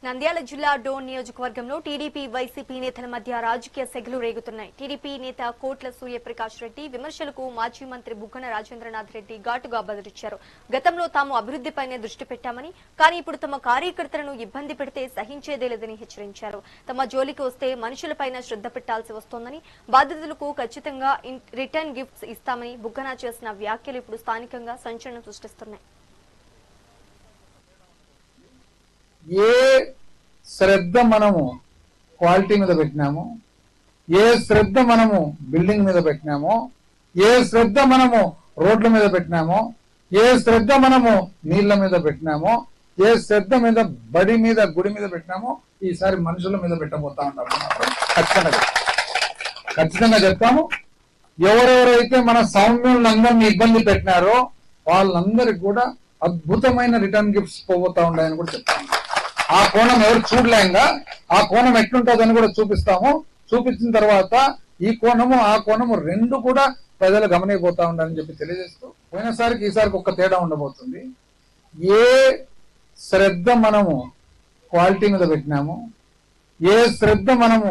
నంద్యాల జిల్లా డోన్ నియోజకవర్గంలో TDP YCP నేతల మధ్య రాజకీయ సెగలు రేగుతున్నాయి. టీడీపీ నేత కోట్ల సూర్యప్రకాష్ రెడ్డి విమర్శలకు మాజీ మంత్రి బుగ్గన రాజేంద్రనాథ్ రెడ్డి ఘాటుగా బదులిచ్చారు. గతంలో తాము అభివృద్ధిపైనే దృష్టి పెట్టామని, కానీ ఇప్పుడు తమ కార్యకర్తలను ఇబ్బంది పెడితే సహించేదే లేదని హెచ్చరించారు. తమ జోలికి వస్తే మనుషులపైన శ్రద్ధ పెట్టాల్సి వస్తోందని, బాధితులకు ఖచ్చితంగా రిటర్న్ గిఫ్ట్స్ ఇస్తామని బుగ్గన చేసిన వ్యాఖ్యలు ఇప్పుడు స్థానికంగా సంచలనం సృష్టిస్తున్నాయి. ఏ శ్రద్ధ మనము క్వాలిటీ మీద పెట్టినామో, ఏ శ్రద్ధ మనము బిల్డింగ్ మీద పెట్టినామో, ఏ శ్రద్ధ మనము రోడ్ల మీద పెట్టినామో, ఏ శ్రద్ధ మనము నీళ్ల మీద పెట్టినామో, ఏ శ్రద్ధ మీద బడి మీద గుడి మీద పెట్టినామో ఈసారి మనుషుల మీద పెట్టబోతా ఉంటాము. ఖచ్చితంగా చెప్తాము. ఎవరెవరైతే మన సౌమ్యులందరినీ ఇబ్బంది పెట్టినారో వాళ్ళందరికి కూడా అద్భుతమైన రిటర్న్ గిఫ్ట్స్ పోబోతా ఉన్నాయని కూడా చెప్తాము. ఆ కోణం ఎవరు చూడలేంగా, ఆ కోణం ఎట్లుంటుందని కూడా చూపిస్తాము. చూపించిన తర్వాత ఈ కోణము ఆ కోణము రెండు కూడా ప్రజలు గమనిపోతా ఉండాలని చెప్పి తెలియజేస్తూ, పోయినసారికి ఈసారికి ఒక్క తేడా ఉండబోతుంది. ఏ శ్రద్ధ మనము క్వాలిటీ మీద పెట్టినామో, ఏ శ్రద్ధ మనము